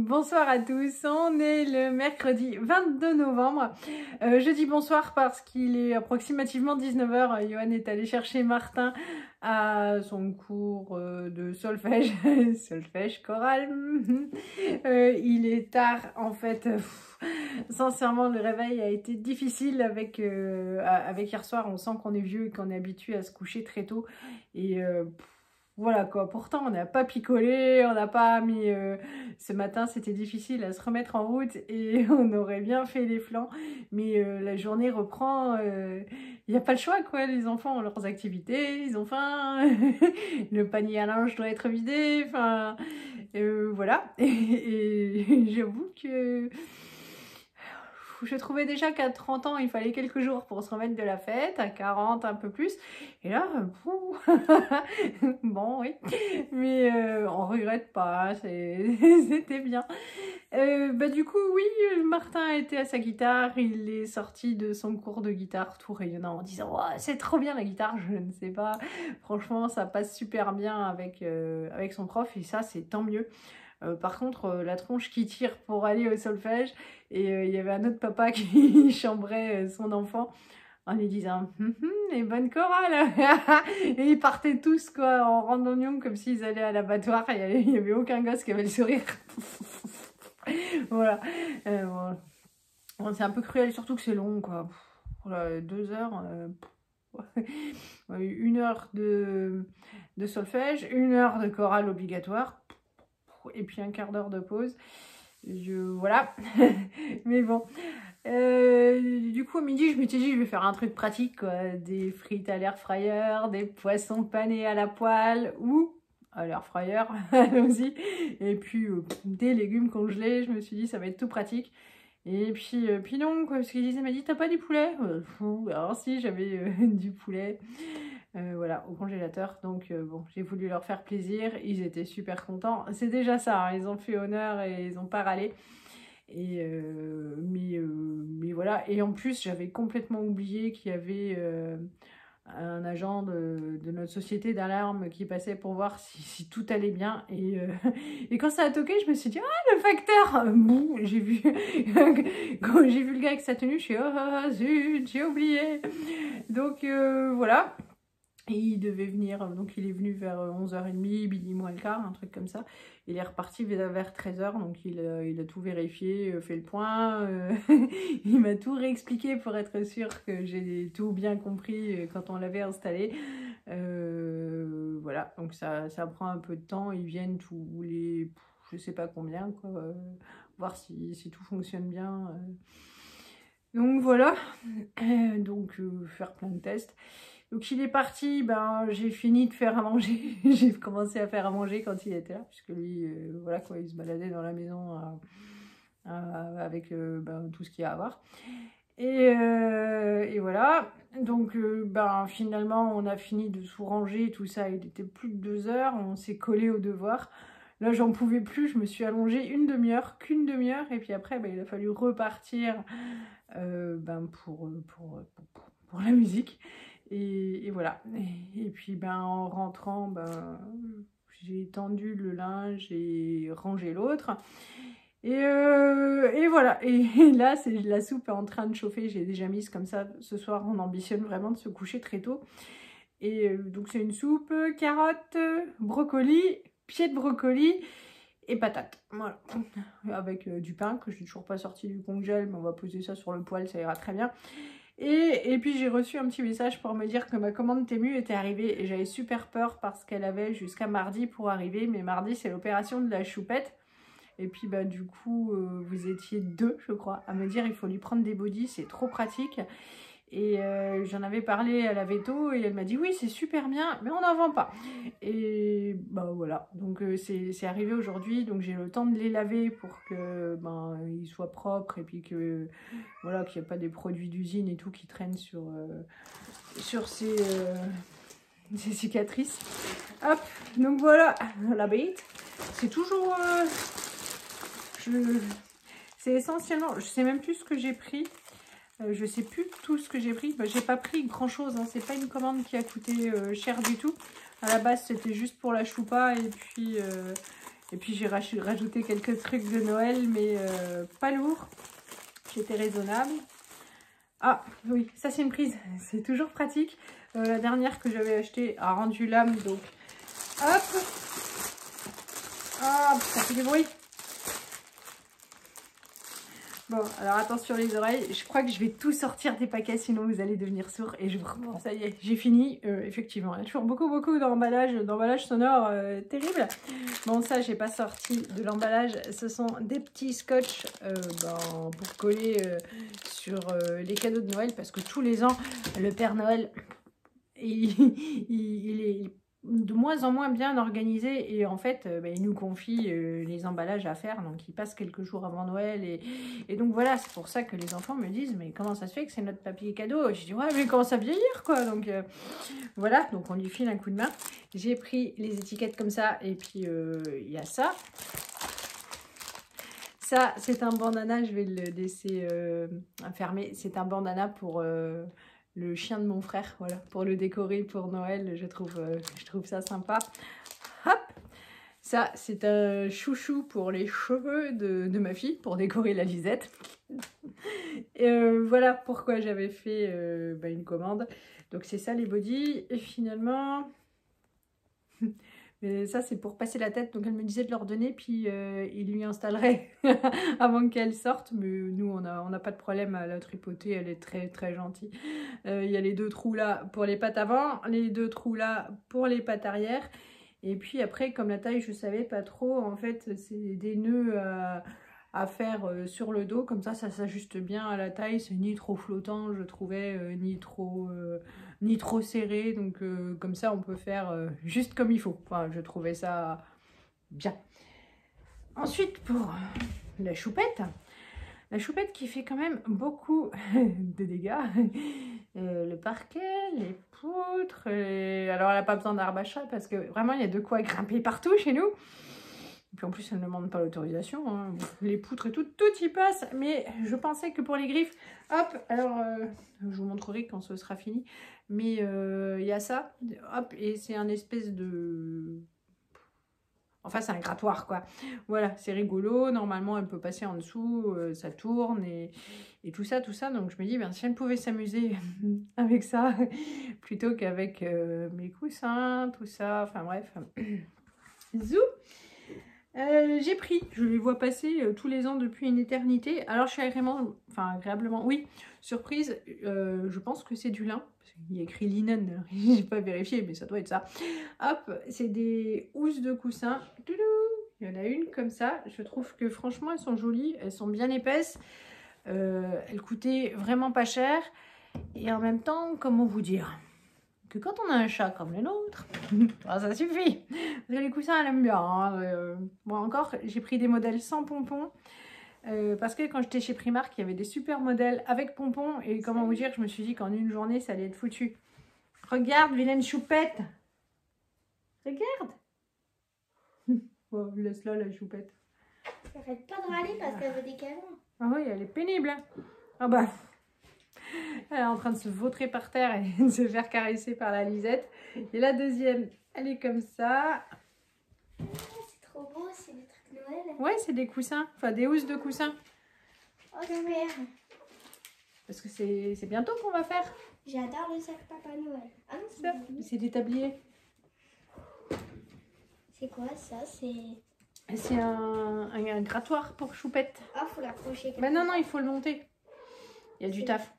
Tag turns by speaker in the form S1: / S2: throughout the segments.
S1: Bonsoir à tous, on est le mercredi 22 novembre. Je dis bonsoir parce qu'il est approximativement 19 h. Johan est allé chercher Martin à son cours de solfège, solfège choral. Il est tard en fait. Sincèrement, le réveil a été difficile avec hier soir. On sent qu'on est vieux et qu'on est habitué à se coucher très tôt. Et voilà quoi, pourtant on n'a pas picolé, on n'a pas mis... ce matin c'était difficile à se remettre en route et on aurait bien fait les flancs. Mais la journée reprend, il n'y a pas le choix quoi, les enfants ont leurs activités, ils ont faim, le panier à linge doit être vidé, enfin voilà. Et j'avoue que... je trouvais déjà qu'à 30 ans, il fallait quelques jours pour se remettre de la fête, à 40 un peu plus. Et là, bon, oui, mais on regrette pas, c'était bien. Du coup, oui, Martin a été à sa guitare, il est sorti de son cours de guitare tout rayonnant en disant oh, « c'est trop bien la guitare, je ne sais pas, franchement, ça passe super bien avec son prof et ça, c'est tant mieux. » Par contre, la tronche qui tire pour aller au solfège, et il y avait un autre papa qui chambrait son enfant en lui disant les bonnes chorales. Et ils partaient tous quoi en randonnion comme s'ils allaient à l'abattoir. Il n'y avait aucun gosse qui avait le sourire. Voilà. Bon, c'est un peu cruel, surtout que c'est long quoi. Voilà, 2 heures. 1 heure de solfège, 1 heure de chorale obligatoire. Et puis un quart d'heure de pause. Voilà. Mais bon. Du coup, au midi, je m'étais dit, je vais faire un truc pratique, quoi. Des frites à l'air fryer, des poissons panés à la poêle ou à l'air fryer, allons-y. Et puis, des légumes congelés. Je me suis dit, ça va être tout pratique. Et puis non, quoi, parce qu'il m'a dit, t'as pas du poulet? Alors si, j'avais du poulet. Voilà, au congélateur. Donc bon, j'ai voulu leur faire plaisir. Ils étaient super contents. C'est déjà ça, hein, ils ont fait honneur et ils n'ont pas râlé. Et mais voilà. Et en plus, j'avais complètement oublié qu'il y avait un agent de notre société d'alarme qui passait pour voir si tout allait bien. Et quand ça a toqué, je me suis dit, ah, le facteur. J'ai vu, quand j'ai vu le gars avec sa tenue, je suis, oh zut, j'ai oublié. Donc voilà. Et il devait venir, donc il est venu vers 11h30, midi moins le quart, un truc comme ça. Il est reparti vers 13h, donc il a tout vérifié, fait le point. Il m'a tout réexpliqué pour être sûr que j'ai tout bien compris quand on l'avait installé. Voilà, donc ça prend un peu de temps. Ils viennent tous les, je sais pas combien, quoi, voir si tout fonctionne bien. Donc voilà, donc faire plein de tests. Donc il est parti, j'ai fini de faire à manger, j'ai commencé à faire à manger quand il était là, puisque lui, voilà quoi, il se baladait dans la maison avec tout ce qu'il y a à voir. Et voilà, donc finalement on a fini de tout ranger, tout ça, il était plus de 2 heures, on s'est collé au devoir. Là j'en pouvais plus, je me suis allongée qu'une demi-heure, et puis après il a fallu repartir pour la musique. Et voilà. Et puis en rentrant, j'ai tendu le linge et rangé l'autre. Et voilà. Et là, la soupe est en train de chauffer. J'ai déjà mise comme ça. Ce soir, on ambitionne vraiment de se coucher très tôt. Et donc c'est une soupe, carottes, brocoli, pieds de brocoli et patates. Voilà. Avec du pain que je n'ai toujours pas sorti du congèle, mais on va poser ça sur le poêle, ça ira très bien. Et puis j'ai reçu un petit message pour me dire que ma commande Temu était arrivée et j'avais super peur parce qu'elle avait jusqu'à mardi pour arriver, mais mardi c'est l'opération de la choupette. Et puis du coup vous étiez 2 je crois à me dire il faut lui prendre des bodys, c'est trop pratique. Et j'en avais parlé à la veto et elle m'a dit oui c'est super bien mais on n'en vend pas. Et voilà, donc c'est arrivé aujourd'hui, donc j'ai le temps de les laver pour que ils soient propres et puis que voilà qu'il n'y a pas des produits d'usine et tout qui traînent sur ces cicatrices. Hop, donc voilà la bête. C'est toujours c'est essentiellement, je sais même plus ce que j'ai pris. Je sais plus tout ce que j'ai pris. J'ai pas pris grand chose, hein. C'est pas une commande qui a coûté cher du tout. À la base c'était juste pour la choupa et Et puis j'ai rajouté quelques trucs de Noël, mais pas lourd. J'étais raisonnable. Ah oui, ça c'est une prise, c'est toujours pratique. La dernière que j'avais achetée a rendu l'âme, donc hop. Ah, ça fait du bruit. Bon, alors attention les oreilles, je crois que je vais tout sortir des paquets, sinon vous allez devenir sourds. Et bon, ça y est, j'ai fini. Effectivement, il y a toujours beaucoup d'emballage sonore terrible. Bon, ça, j'ai pas sorti de l'emballage. Ce sont des petits scotch pour coller sur les cadeaux de Noël, parce que tous les ans, le Père Noël, il est de moins en moins bien organisé, et en fait il nous confie les emballages à faire, donc il passe quelques jours avant Noël, et donc voilà, c'est pour ça que les enfants me disent mais comment ça se fait que c'est notre papier cadeau. Je dis ouais, mais comment ça vieillir quoi. Donc voilà, donc on lui file un coup de main. J'ai pris les étiquettes comme ça, et puis il y a ça. Ça c'est un bandana, je vais le laisser fermer. C'est un bandana pour le chien de mon frère, voilà, pour le décorer pour Noël. Je trouve ça sympa. Hop, ça c'est un chouchou pour les cheveux de ma fille, pour décorer la Lisette. Et voilà pourquoi j'avais fait une commande. Donc c'est ça les bodys, et finalement mais ça c'est pour passer la tête, donc elle me disait de leur donner, puis il lui installerait avant qu'elle sorte. Mais nous on n'a pas de problème à la tripoter, elle est très gentille. Il y a les 2 trous là pour les pattes avant, les 2 trous là pour les pattes arrière, et puis après comme la taille je savais pas trop, en fait c'est des nœuds à faire sur le dos, comme ça s'ajuste bien à la taille, c'est ni trop flottant je trouvais, ni trop serré, donc comme ça on peut faire juste comme il faut. Enfin, je trouvais ça bien. Ensuite pour la choupette qui fait quand même beaucoup de dégâts. Le parquet, les poutres, alors elle n'a pas besoin d'arbachat parce que vraiment il y a de quoi grimper partout chez nous. Et puis en plus elle ne demande pas l'autorisation, hein. Les poutres et tout y passe, mais je pensais que pour les griffes, hop, alors je vous montrerai quand ce sera fini, mais il y a ça, hop, et c'est un espèce de... Enfin, c'est un grattoir, quoi. Voilà, c'est rigolo. Normalement, elle peut passer en dessous, ça tourne et tout ça. Donc, je me dis, ben, si elle pouvait s'amuser avec ça, plutôt qu'avec mes coussins, tout ça. Enfin, bref. Zou. J'ai pris, je les vois passer tous les ans depuis une éternité. Alors, je suis agréablement, oui, surprise. Je pense que c'est du lin. Il y a écrit linen, j'ai pas vérifié, mais ça doit être ça. Hop, c'est des housses de coussin. Toudou, il y en a une comme ça. Je trouve que franchement, elles sont jolies. Elles sont bien épaisses. Elles coûtaient vraiment pas cher. Et en même temps, comment vous dire, que quand on a un chat comme le nôtre, ça suffit. Parce que les coussins, elle aime bien. Hein. Moi encore, j'ai pris des modèles sans pompons. Parce que quand j'étais chez Primark, il y avait des super modèles avec pompons. Et comment vous dire, je me suis dit qu'en une journée, ça allait être foutu. Regarde, vilaine choupette. Regarde. Bon, laisse-la, la choupette.
S2: Arrête pas de râler parce qu'elle veut des câlins.
S1: Ah oui, elle est pénible. Hein. Ah bah, elle est en train de se vautrer par terre et de se faire caresser par la Lisette. Et la deuxième, elle est comme ça.
S2: Ah, c'est trop beau, c'est des trucs Noël.
S1: Ouais, c'est des coussins, enfin des housses de coussins.
S2: Oh super.
S1: Parce que c'est bientôt qu'on va faire.
S2: J'adore le sac Papa Noël. Ah non,
S1: Ça, c'est des tabliers.
S2: C'est quoi ça?
S1: C'est un grattoir pour choupette.
S2: Ah, faut l'accrocher.
S1: Ben non, il faut le monter. Il y a du taf.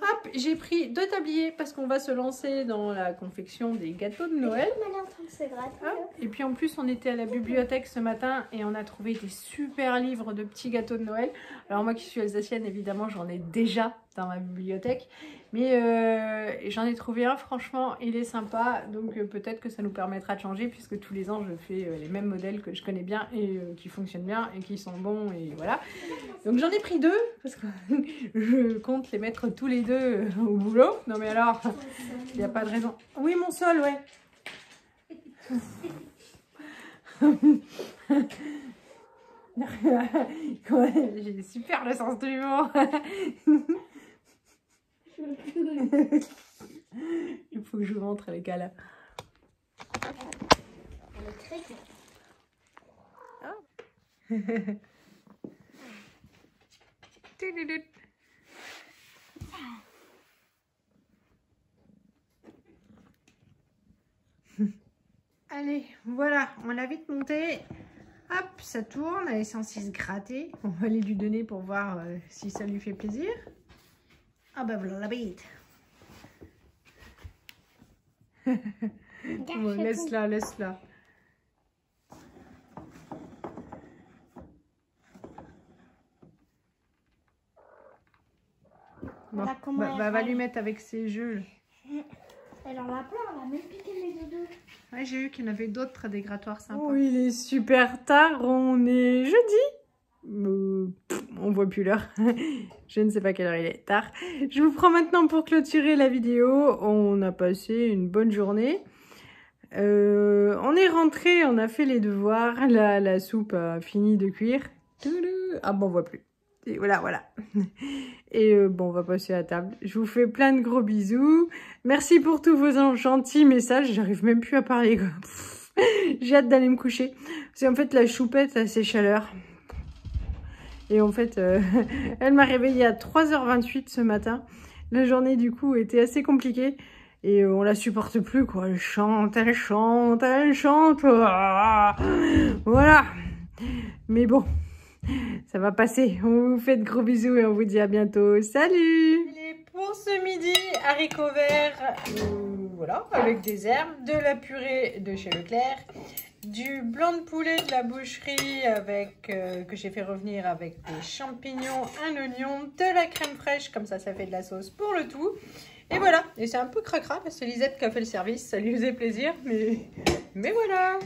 S1: Hop, j'ai pris 2 tabliers parce qu'on va se lancer dans la confection des gâteaux de Noël.
S2: Elle est en train de se gratter.
S1: Et puis en plus, on était à la bibliothèque ce matin et on a trouvé des super livres de petits gâteaux de Noël. Alors moi qui suis alsacienne, évidemment, j'en ai déjà dans ma bibliothèque. Mais j'en ai trouvé un, franchement, il est sympa. Donc peut-être que ça nous permettra de changer puisque tous les ans, je fais les mêmes modèles que je connais bien et qui fonctionnent bien et qui sont bons. Et voilà. Donc j'en ai pris 2 parce que je compte les mettre tous les 2 au boulot. Non mais alors, il n'y a pas de raison. Oui, mon sol, ouais. J'ai super le sens de l'humour. Il faut que je vous montre les gars là.
S2: Elle est très dure.
S1: Allez, voilà, on l'a vite monté. Hop, ça tourne, elle est censée se gratter. On va aller lui donner pour voir si ça lui fait plaisir. Ah bah voilà la bête. Bon, laisse-la, laisse-la. Bon, va lui mettre avec ses jeux.
S2: Elle en a plein, elle a même piqué mes doudous.
S1: Ouais, j'ai vu qu'il y en avait d'autres des grattoirs sympas.
S3: Oh, il est super tard, on est jeudi. On voit plus l'heure. Je ne sais pas quelle heure il est, tard. Je vous prends maintenant pour clôturer la vidéo. On a passé une bonne journée. On est rentré, on a fait les devoirs. La soupe a fini de cuire. Ah bon, on voit plus. Et voilà, voilà. Et bon, on va passer à table. Je vous fais plein de gros bisous. Merci pour tous vos gentils messages. J'arrive même plus à parler, quoi. J'ai hâte d'aller me coucher. C'est en fait la choupette a ses chaleurs. Et en fait, elle m'a réveillée à 3h28 ce matin. La journée, du coup, était assez compliquée. Et on la supporte plus, quoi. Elle chante, elle chante, elle chante. Voilà. Mais bon. Ça va passer. On vous fait de gros bisous et on vous dit à bientôt. Salut! Pour ce midi, haricots verts, voilà, avec des herbes, de la purée de chez Leclerc, du blanc de poulet de la boucherie avec que j'ai fait revenir avec des champignons, un oignon, de la crème fraîche, comme ça fait de la sauce pour le tout. Et voilà, et c'est un peu cracra, c'est Lisette qui a fait le service, ça lui faisait plaisir, mais voilà.